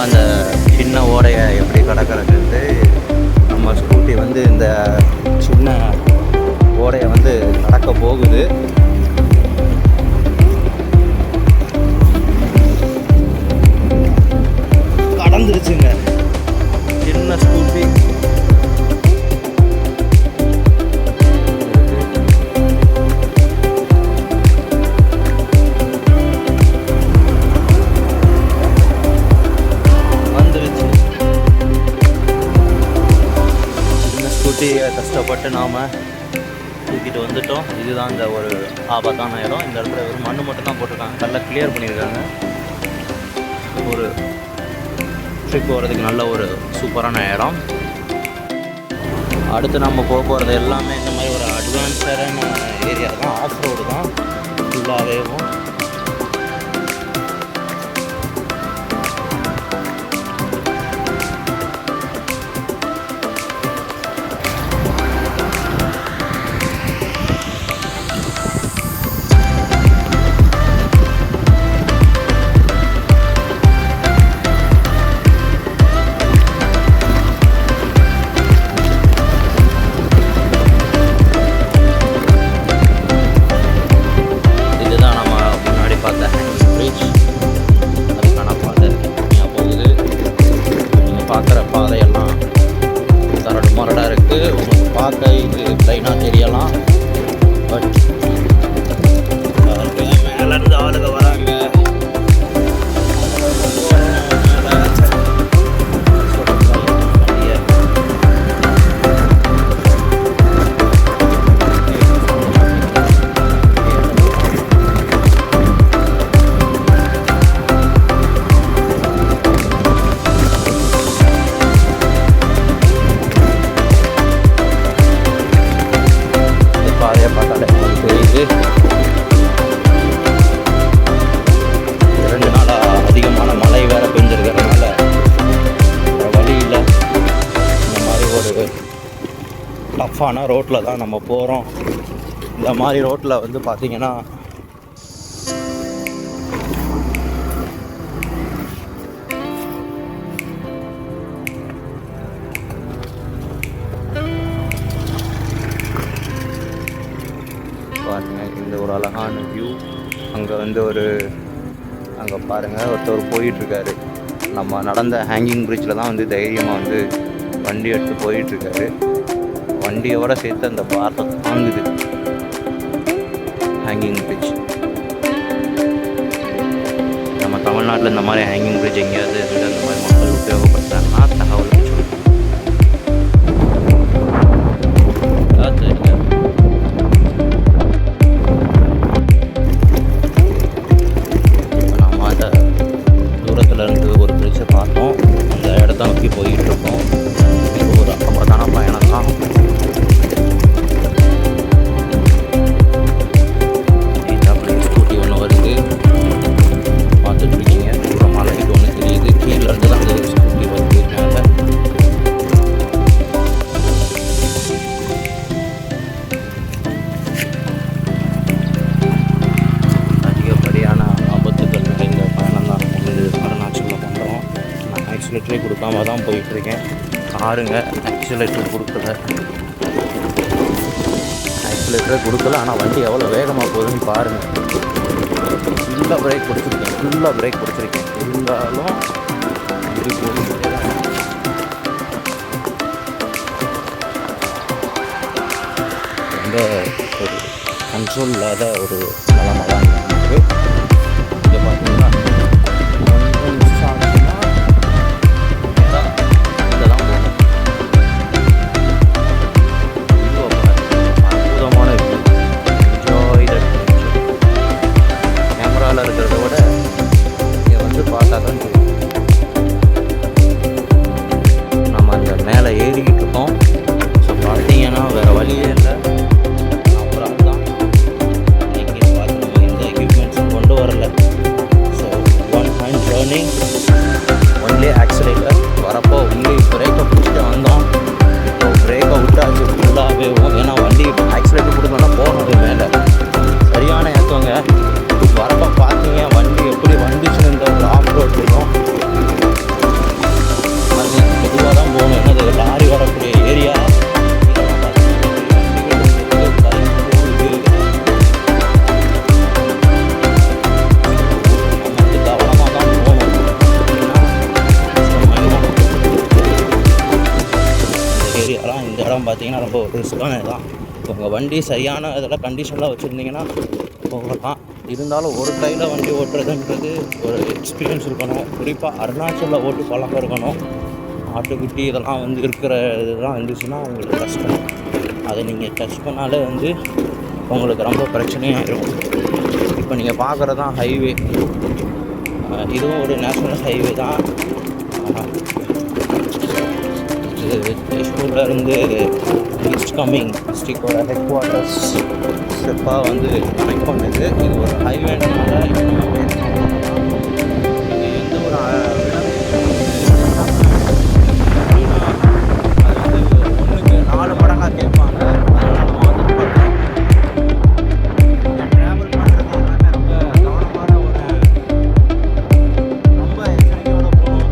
அந்த சின்ன ஓடையை எப்படி கடக்கிறது. நம்ம ஸ்கூட்டி வந்து இந்த சின்ன ஓடையை வந்து கடக்க போகுது. கடந்துருச்சுங்க சின்ன ஸ்கூட்டி. கஷ்டப்பட்டு நாம் தூக்கிட்டு வந்துட்டோம். இதுதான் இந்த ஒரு ஆபத்தான இடம். இந்த இடத்துல ஒரு மண் மட்டும் தான் போட்டிருக்காங்க, கல்லை கிளியர் பண்ணியிருக்காங்க. ஒரு ட்ரிப் போகிறதுக்கு நல்ல ஒரு சூப்பரான இடம். அடுத்து நம்ம போகிறது எல்லாமே இந்த மாதிரி ஒரு அட்வான்ஸான ஏரியா தான், ஆஃப் ரோடு தான் ஃபுல்லாகவேவும். பார்க்குற பாதையெல்லாம் கரடு முரடாக இருக்குது. உங்களுக்கு பார்க்க இது ப்ளைனாக தெரியலாம். பட் மேலேருந்து ஆளுங்க வராங்க. டஃப்பான ரோட்டில் தான் நம்ம போகிறோம். இந்த மாதிரி ரோட்டில் வந்து பார்த்திங்கன்னா பாருங்கள், இந்த ஒரு அழகான வியூ. அங்கே வந்து அங்கே பாருங்கள் ஒருத்தர் போயிட்டுருக்காரு. நம்ம நடந்த ஹேங்கிங் பிரிட்ஜில் தான் வந்து தைரியமாக வந்து வண்டி எடுத்து போயிட்டுருக்காரு. வண்டியோட சேர்த்து அந்த பாறை தாங்குது ஹேங்கிங் பிரிட்ஜ். நம்ம தமிழ்நாட்டில் இந்த மாதிரி ஹேங்கிங் பிரிட்ஜ் எங்கேயாவது இருந்து அந்த மாதிரி மக்கள் உபயோகப்படுத்துறாங்கன்னா தகவல் நம்ம அந்த தூரத்தில் இருந்து ஒரு பிரிட்ஜை பார்த்தோம். அந்த இடத்த நோக்கி போயிட்டுருக்கோம். இது ஒரு அபத்தான பயணம் தான். ஆக்சிலேட்டரே கொடுக்காம தான் போயிட்டுருக்கேன். காருங்க ஆக்சிலேட்டர் கொடுக்கல. ஆனால் வண்டி எவ்வளோ வேகமாக போகுதுன்னு பாருங்கள். ஃபுல்லாக பிரேக் பிடிச்சிருக்கேன். இருந்தாலும் இது போகுது. ரொம்ப ஒரு கண்ட்ரோல் இல்லாத ஒரு நிலமை தான் இருக்குது. இங்கே பார்த்தீங்கன்னா இருக்கிறத விட இங்கே வந்து பார்த்தா தான் நம்ம அந்த மேலே ஏறிக்கிட்டு இருக்கோம். ஸோ பார்த்தீங்கன்னா வேறு வழியே இல்லை. அப்புறம் தான் எங்கேயும் பார்த்து நம்ம ரொம்ப ஒரு ரிஸ்க்கான தான். உங்கள் வண்டி சரியான இதில் கண்டிஷனில் வச்சுருந்தீங்கன்னா போகலாம். இருந்தாலும் ஒரு கையில் வண்டி ஓட்டுறதுன்றது ஒரு எக்ஸ்பீரியன்ஸ் இருக்கணும். குறிப்பாக அருணாச்சலில் ஓட்டு பழக்கம் இருக்கணும். ஆட்டுக்குட்டி இதெல்லாம் வந்து இருக்கிற இதெல்லாம் இருந்துச்சுன்னா உங்களுக்கு கஷ்டம். அதை நீங்கள் டச் பண்ணாலே வந்து உங்களுக்கு ரொம்ப பிரச்சனையாகிடும். இப்போ நீங்கள் பார்க்குறது தான் ஹைவே. இதுவும் ஒரு நேஷ்னல் ஹைவே தான். இது தேஷ்பூரில் இருந்து ஈஸ்ட் கம்மிங் டிஸ்ட்ரிக்டோட ஹெட் குவார்ட்டர்ஸ் ஸ்டெப்பாக வந்து கனெக்ட் பண்ணுது. இது ஒரு ஹைவேனால எந்த ஒரு அது வந்து 1க்கு 4 மடங்காக கேட்பாங்க. அதனால் நம்ம வந்து பார்த்தோம் ட்ராவல் பண்ணுறது எல்லாமே ரொம்ப கவனமான ஒரு ரொம்ப எச்சரிக்கையோட போகணும்.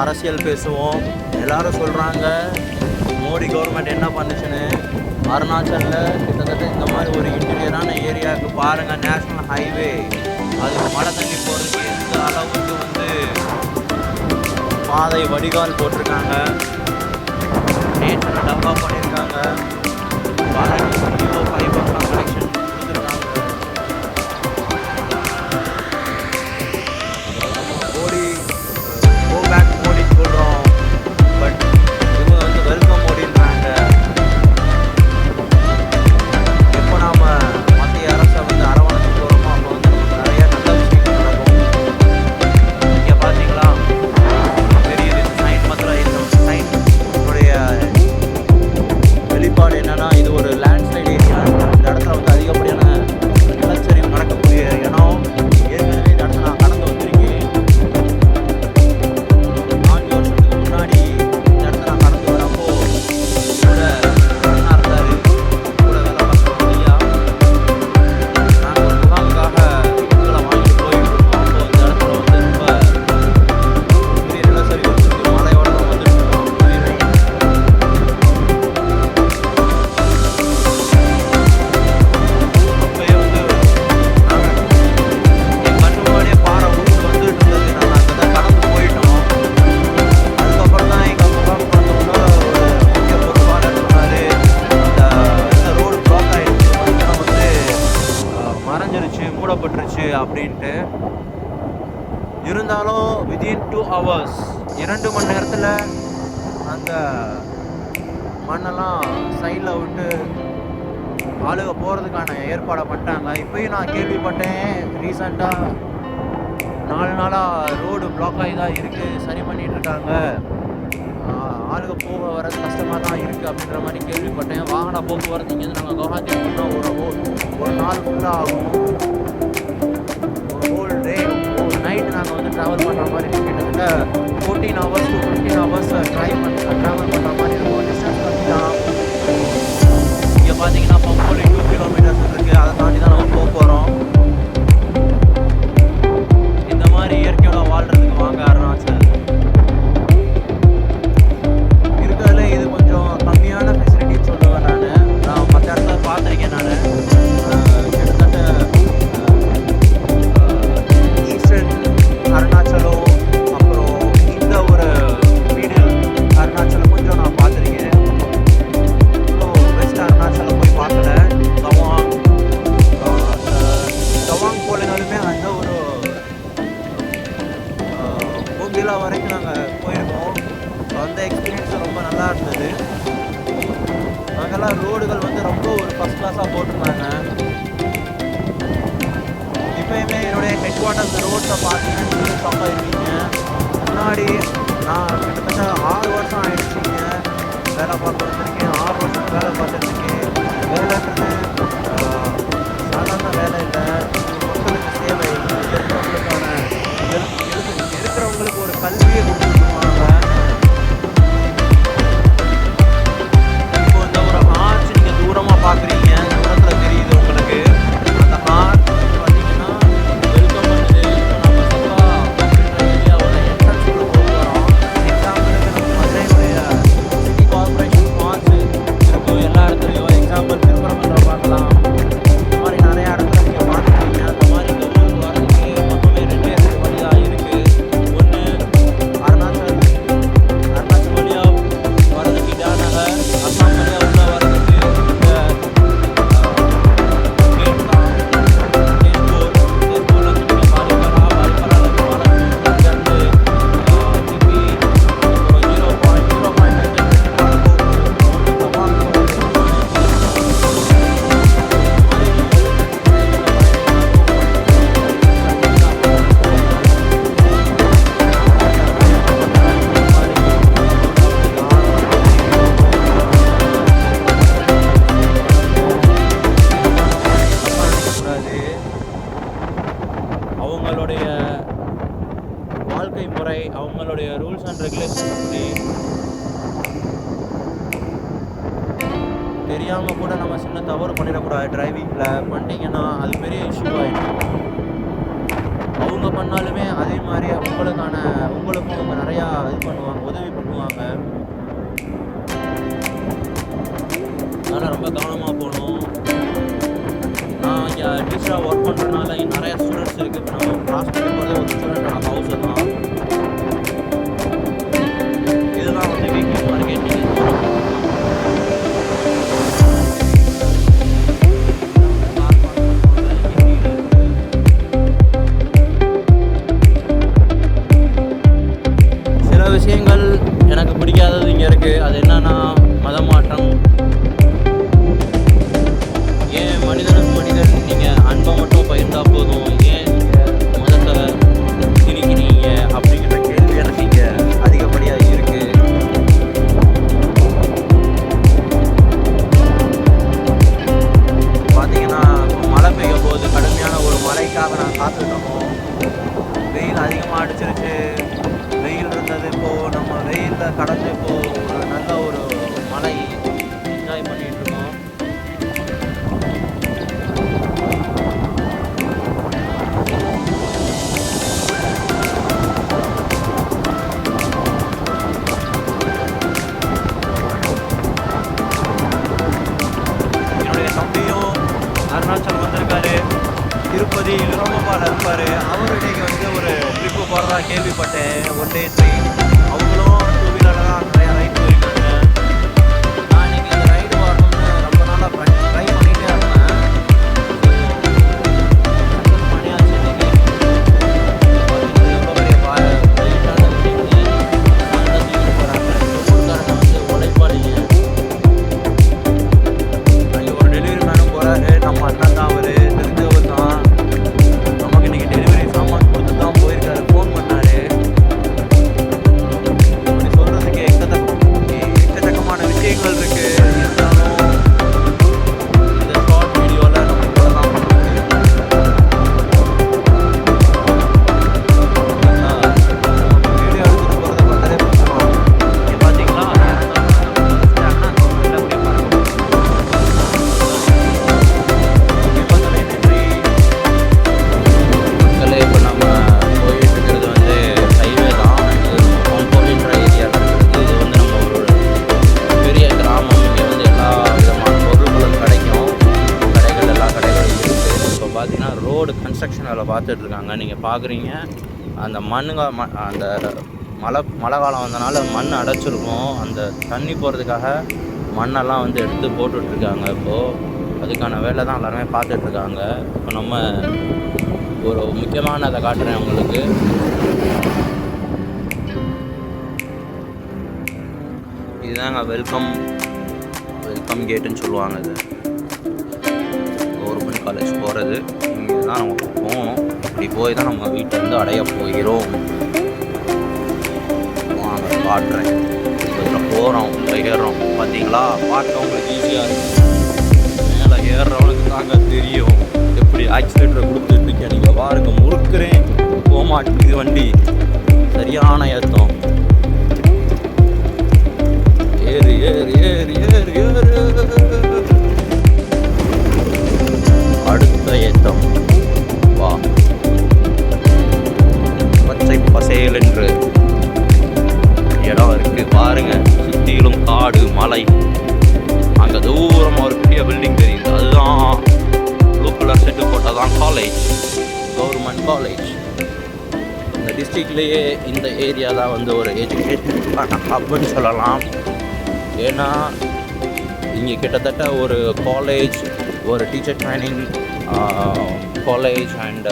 அரசியல் பேசுவோம். எல்லாரும் சொல்கிறாங்க மோடி கவர்மெண்ட் என்ன பண்ணுச்சுன்னு. அருணாச்சலில் கிட்டத்தட்ட இந்த மாதிரி ஒரு இன்டீரியரான ஏரியாவுக்கு பாருங்கள், நேஷ்னல் ஹைவே, அதுக்கு மழை தண்ணி போகிறதுக்கு எந்த அளவுக்கு வந்து பாதை வடிகால் போட்டிருக்காங்க, நேச்சரை டெவலப் பண்ணியிருக்காங்க. பாருங்கள், ஃபைபர் கனெக்ஷன் கொடுத்துருக்காங்க. மோடி கோ பேக் மோடி சொல்கிறோம், பட் இவங்க வந்து வெல்கம் மோடின்றாங்க. எப்போ நாம் மத்திய அரசை வந்து அரவணைச்சு போகிறோமோ அப்போ வந்து நமக்கு நிறைய நல்ல விஷயங்கள் நடக்கும். இங்கே பார்த்தீங்களா பெரிய சைன் மாத்திரம் இந்த சைன் உடைய வெளிப்பாடு என்னென்னா, இது ஒரு லேண்ட்ஸ்லைட் ஏரியா. இந்த இடத்துல வந்து அதிகப்படியான நிலச்சரிவு நடக்கக்கூடிய இடம். ஏற்கனவே இந்த இடத்துல நான் கடந்து வந்திருக்கேன். 4 வருஷத்துக்கு முன்னாடி இந்த இடத்துல நான் கடந்து வரப்போ கூட அண்ணா இருந்தார், கூட வேலை பார்க்குறோம் ஐயா. நாங்கள் ஒரு முகாமுக்காக இதுகளை வாங்கிட்டு போயிட்டு இருக்கோம். அப்போ இந்த இடத்துல வந்து ரொம்ப பெரிய நிலச்சரிவு வச்சுருக்கு. மழையோட தான் வந்துட்டு இருக்கோம். அப்பயே வந்து என் கண்ணு முன்னாடியே பாறை உருண்டு வந்துட்டு இருந்தது. நாங்கள் அங்கே தான் கடந்து போயிட்டோம். அதுக்கப்புறம் தான் எங்கள் முகாம் பார்த்தோம்னா ஒரு முக்கிய பொறுப்பாளர் சொன்னார், இந்த ரோடு பிளாக் ஆகிடுச்சு, இடம் வந்து மறைஞ்சிருச்சு, மூடப்பட்டுருச்சு அப்படின்ட்டு. இருந்தாலும் வித்தின் 2 hours 2 மணி நேரத்தில் அந்த மண்ணெல்லாம் சைடில் விட்டு ஆளுக போகிறதுக்கான ஏற்பாடை பண்ணிட்டாங்க. இப்போயும் நான் கேள்விப்பட்டேன், ரீசண்டாக 4 நாளாக ரோடு பிளாக் ஆகி தான் இருக்குது, சரி பண்ணிகிட்ருக்காங்க, ஆளுக போக வர்றது கஷ்டமாக தான் இருக்குது அப்படின்ற மாதிரி கேள்விப்பட்டேன். வாகன போக்குவரத்து இங்கேருந்து நாங்கள் கவுஹாத்தி போனால் ஒரு நாள் ஃபுல்லாக ஆகும். ஒரு ஹோல் டே ஒரு நைட்டு நாங்கள் வந்து ட்ராவல் பண்ணுற மாதிரி இருக்கும். கிட்டத்தட்ட 14 hours to 15 hours ட்ராவல் பண்ணுற மாதிரி இருக்கும். டிஸ்டன்ஸ் கம்மி தான். இங்கே பார்த்தீங்கன்னா பம்போலி 2 kilometers இருக்குது. அதை தாண்டி தான் நம்ம போக போகிறோம். இந்த மாதிரி இயற்கையோட வாழ்கிறதுக்கு வாங்க அருணாச்சல். இருக்கிறதுல இது கொஞ்சம் கம்மியான ஃபெசிலிட்டின்னு சொல்லுவேன். நான் மற்ற இடத்துல பார்த்துருக்கேன். நான் கிட்டத்தட்ட ஈஸ்டர்ன் அருணாச்சலும் அப்புறம் இந்த ஒரு மிடில் அருணாச்சலம் கொஞ்சம் நான் பார்த்துருக்கேன். வெஸ்ட் அருணாச்சலம் போய் பார்க்கல. தவாங் போலனாலுமே அந்த ஒரு கோகிலா வரைக்கும் நாங்கள் போயிருக்கோம். ஸோ அந்த எக்ஸ்பீரியன்ஸ் ரொம்ப நல்லா இருந்தது. அங்கெல்லாம் ரோடுகள் வந்து ரொம்ப ஒரு ஃபஸ்ட் கிளாஸாக போட்டிருந்தாங்க. இப்போயுமே என்னுடைய ஹெட் குவார்ட்டர்ஸ் ரோட்ஸை பார்த்தீங்கன்னா ஷாக்காக இருக்கீங்க. முன்னாடி நான் கிட்டத்தட்ட 6 வருஷம் ஆகிடுச்சிங்க வேலை பார்க்க வந்திருக்கேன். 6 வருஷம் வேலை பார்த்துருக்கேன். வேலைன்றது சாதாரண வேலை இல்லை. மக்களுக்கு சேவை, இருக்கிறவங்களுக்கு ஒரு கல்வியை கொடுத்துருவாங்க. இப்போ இந்த ஒரு ஆர்ச் நீங்கள் தூரமாக பார்க்குறீங்க, தூரத்தில் தெரியுது உங்களுக்கு. அந்த ஆர்ச் பார்த்தீங்கன்னா அண்ட் ரெகுலேஷன் பற்றி தெரியாமல் கூட நம்ம சின்ன தவறு பண்ணிடக்கூடாது. டிரைவிங்கில் பண்ணிங்கன்னா அது பெரிய இஷ்யூ ஆகிடும். அவங்க பண்ணாலுமே அதே மாதிரி உங்களுக்கும் அவங்க நிறையா இது பண்ணுவாங்க, உதவி பண்ணுவாங்க. அதனால் ரொம்ப கவனமாக போகணும். நான் இங்கே டீச்சராக ஒர்க் பண்ணுறதுனால நிறையா ஸ்டூடெண்ட்ஸ் இருக்குது. இப்போ நம்ம கிளாஸ் பண்ணி போகிறதே ஒரு ஸ்டூடெண்ட்டோட ஹவுஸ் தான். இதெல்லாம் வந்து வீக்லி மார்க்கெட்டிங் விஷயங்கள் எனக்கு பிடிக்காதது இங்கே இருக்குது. அது என்னன்னா மதமாற்றம். ஏன் மனிதனுக்கு மனிதன் நீங்கள் அன்பை மட்டும் பகிர்ந்தால் போதும், ஏன் நீங்கள் மதத்தை திணிக்கிறீங்க அப்படிங்கிற கேள்வி எனக்கு இங்கே அதிகப்படியாக இருக்குது. பார்த்தீங்கன்னா மழை பெய்ய போது கடுமையான ஒரு மழைக்காக நான் காத்துட்டோம். வெயில் அதிகமாக அடிச்சிருச்சு. வெயில் இருந்தது, இப்போது நம்ம வெயிலில் கடந்து இப்போது ஒரு நல்ல ஒரு மழை என்ஜாய் பண்ணிகிட்டு இருக்கோம். என்னுடைய தம்பியும் அருணாச்சலம் வந்திருக்காரு. திருப்பதி விரும்பப்பால் இருப்பார். அவர் இன்றைக்கி வந்து ஒரு ட்ரிப்பு போகிறதா கேள்விப்பட்டேன். One day train. அவங்களும் 2 வீலரில் தான் நிறையா ரைட் போயிருக்காங்க. நான் இன்றைக்கி இந்த ரைடு வரணும்னு ரொம்ப நாளாக ட்ரை பண்ணிகிட்டே இருந்தேன். பண்ணியாச்சு. இன்றைக்கி எவ்வளோ பெரிய வெயிட்டான விஷயங்கள் தூக்கிட்டு போகிறாங்க. ஊருக்காரங்க வந்து உழைப்பாளிங்க. அங்கே ஒரு டெலிவரி மேனும் போகிறாரு. நம்ம அண்ணன் தான் அவர், தெரிஞ்சவர் தான். நமக்கு இன்றைக்கி டெலிவரி சாமான் கொடுத்து தான் போயிருக்காரு. ஃபோன் பண்ணார். இப்படி சொல்கிறதுக்கு எக்கச்சக்கமான விஷயங்கள் இருக்குது. இருந்தாலும் இந்த ஷார்ட் வீடியோவில் நம்ம இவ்வளோ தான் பண்ண முடியும். வீடியோ எடுத்துகிட்டு போகிறத பார்த்தாலே பிடிச்சிடும். இங்கே பார்த்தீங்களா, இப்போ நம்ம போயிட்டு இருக்கிறது வந்து ஹைவே தான். இது காம்பவுண்ட்ன்ற ஏரியாவில் இருக்கிறது. இது வந்து நம்ம ஒரு பெரிய கிராமம். இங்கே வந்து எல்லா விதமான பொருட்களும் கிடைக்கும். எல்லா கடைகளும் இருக்குது. இப்போ பார்த்தீங்கன்னா ரோடு கன்ஸ்ட்ரக்ஷன் வேலை பார்த்துட்ருக்காங்க. நீங்கள் பார்க்குறீங்க அந்த அந்த மழை காலம் வந்தனால மண் அடைச்சிருக்கும். அந்த தண்ணி போகிறதுக்காக மண்ணெல்லாம் வந்து எடுத்து போட்டுட்ருக்காங்க. இப்போது அதுக்கான வேலை தான் எல்லாருமே பார்த்துட்ருக்காங்க. இப்போ நம்ம ஒரு முக்கியமானதை காட்டுறேன் உங்களுக்கு. இதுதாங்க வெல்கம் கேட்டுன்னு சொல்லுவாங்க. இது கவர்மெண்ட் காலேஜ் போகிறது. இங்கே தான் நம்ம போகணும். இப்படி போய் தான் நம்ம வீட்டிலேருந்து அடைய போகிறோம். வாங்க காட்டுறேன். இதில் போகிறோம், ஏறுறோம். பார்த்தீங்களா, பார்க்க உங்களுக்கு ஈஸியாக இருக்கும். மேலே ஏறுறவனுக்கு தாங்க தெரியும் எப்படி ஆக்சிலேட்டரை கொடுத்துட்ருக்கேன். நீங்கள் பாருங்க, முறுக்குறேன், போக மாட்டேங்குது வண்டி. சரியான ஏற்றம். ஏறு ஏறு ஏறு ஏறு ஏறு. அடுத்த ஏற்றம். வா, பச்சை பசேல் என்று இடம் இருக்குது பாருங்க. சுற்றிலும் காடு, மலை. அங்கே தூரமாக ஒரு பெரிய பில்டிங் தெரியுது. அதுதான் ப்ளூ கலர் செட்டு போட்டதான் காலேஜ், கவர்மெண்ட் காலேஜ். இந்த டிஸ்ட்ரிக்ட்லேயே இந்த ஏரியா தான் வந்து ஒரு எஜுகேஷன் ஹப்னு சொல்லலாம். ஏன்னா இங்கே கிட்டத்தட்ட ஒரு காலேஜ், ஒரு teacher training college and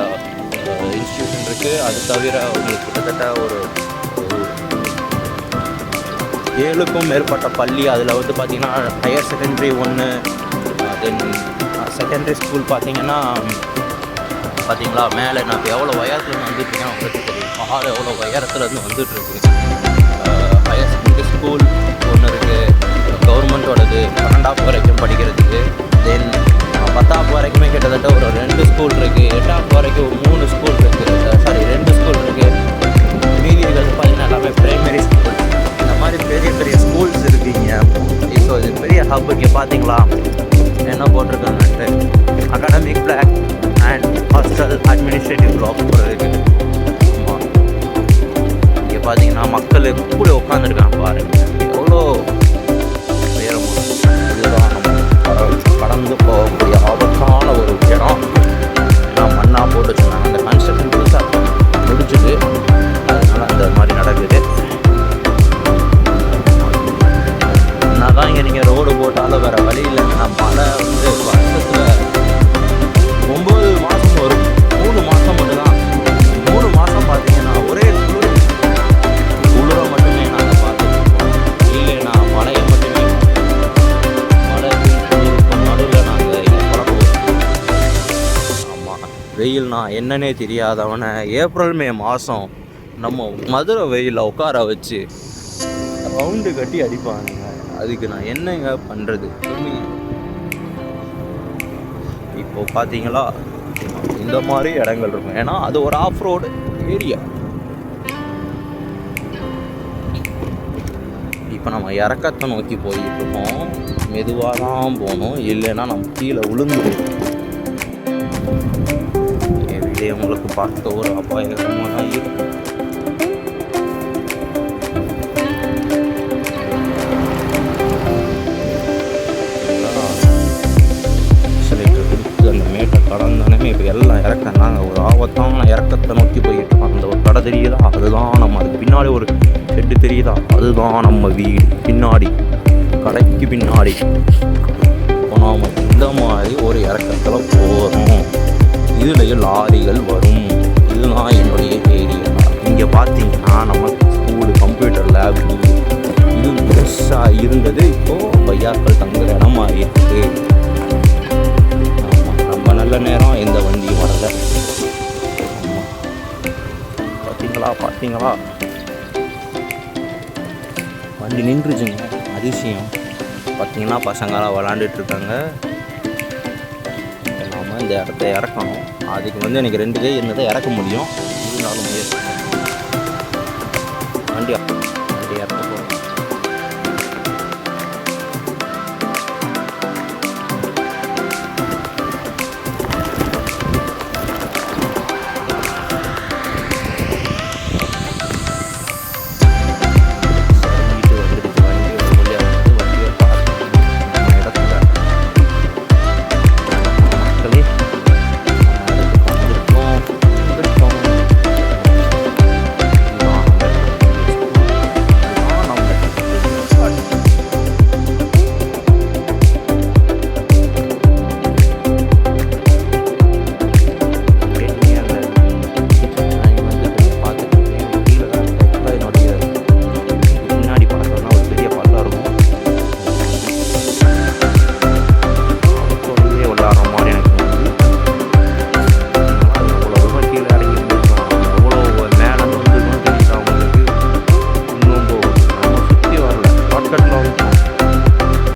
institution இருக்குது. அது தவிர உங்களுக்கு கிட்டத்தட்ட ஒரு 7க்கும் மேற்பட்ட பள்ளி. அதில் வந்து பார்த்திங்கன்னா ஹையர் செகண்டரி 1, தென் செகண்டரி ஸ்கூல் பார்த்தீங்கன்னா பார்த்தீங்களா மேலே நான் இப்போ எவ்வளோ உயரத்துலேருந்து வந்துட்டுருக்கேன் உங்களுக்கு தெரியும். பாறை எவ்வளோ உயரத்துலேருந்து வந்துட்டுருக்கு. ஹையர் செகண்டரி ஸ்கூல் ஒன்று இருக்குது, கவர்மெண்ட்டோடது 12ஆம் வரைக்கும் படிக்கிறதுக்கு. தென் 10ஆம் வரைக்குமே கிட்டத்தட்ட ஒரு 2 ஸ்கூல் இருக்குது. 8ஆம் வரைக்கும் 3 ஸ்கூல் இருக்குது. 2 ஸ்கூல் இருக்குது. மீதி இருக்கிறது பார்த்தீங்கன்னா எல்லாமே ப்ரைமரி ஸ்கூல். மக்கள் எப்படி உட்காந்துருக்காங்க பாருங்க, எவ்வளோ உயரமாக. இதுதான் நம்ம கடந்து போகக்கூடிய ஆபத்தான ஒரு இடம். ஏன்னா மண்ணாக போட்டு வச்சுருந்தாங்க, அந்த கன்ஸ்ட்ரக்ஷன் புதுசாக முடிச்சுது, அதனால அந்த மாதிரி நடக்குது. என்னதான் இங்கே நீங்கள் ரோடு போட்டாலும் வேறு வழி இல்லைங்க. மழை வந்து வருஷத்தில் 9 மாதம் வரும், 3 மாதம் மட்டும்தான். 3 மாதம் பார்த்தீங்கன்னா ஒரே குளிரை மட்டுமே நாங்கள் பார்த்துருக்கோம். இல்லைன்னா மழையை மட்டுமே, மழைக்கும் குளிருக்கும் நடுவில் நாங்கள் இங்கே பழகுவோம். ஆமாம், வெயில்னா என்னன்னே தெரியாதவனை ஏப்ரல் மே மாதம் நம்ம மதுரை வெயிலில் உட்கார வச்சு ரவுண்டு கட்டி அடிப்பானுங்க. அதுக்கு நான் என்னங்க பண்ணுறது சொல்லுங்க. இப்போ பார்த்தீங்களா, இந்த மாதிரி இடங்கள் இருக்கும். ஏன்னா அது ஒரு ஆஃப் ரோடு ஏரியா. இப்போ நம்ம இறக்கத்தை நோக்கி போயிட்டு இருக்கோம். மெதுவாக தான் போகணும், இல்லைன்னா நம்ம கீழே விழுந்துடும். வீடியோ உங்களுக்கு பார்க்க ஒரு அபாயகமாக தான் இருக்கும். அந்த மேட்டை கடந்தானே இப்போ எல்லாம் இறக்கந்தாங்க, ஒரு ஆபத்தான இறக்கத்தை நோக்கி போயிட்டு இருக்கோம். அந்த ஒரு கடை தெரியுதா, அதுதான் நம்ம, அதுக்கு பின்னாடி ஒரு ஷெட்டு தெரியுதா, அதுதான் நம்ம வீடு. பின்னாடி கடைக்கு பின்னாடி இப்போ நாம் இந்த மாதிரி ஒரு இறக்கத்தில் போகிறோம். இதுலேயும் லாரிகள் வரும். இதுதான் என்னுடைய ஏரியா. இங்கே பார்த்தீங்கன்னா நம்ம ஸ்கூலு, கம்ப்யூட்டர் லேப், இது பெருசாக இருந்தது, இப்போது பையாக்கள் தங்குற இடமா இருக்குது. நல்ல நேரம் எந்த வண்டியும் வரல. பார்த்தீங்களா வண்டி நின்றுச்சுங்க, அதிசயம். பார்த்தீங்கன்னா பசங்களாம் விளாண்டுட்ருக்காங்க. நாம் இந்த இடத்த இறக்கணும். அதுக்கு வந்து எனக்கு 2 கை இருந்ததை இறக்க முடியும், இருந்தாலும் வண்டி இறக்கணும்.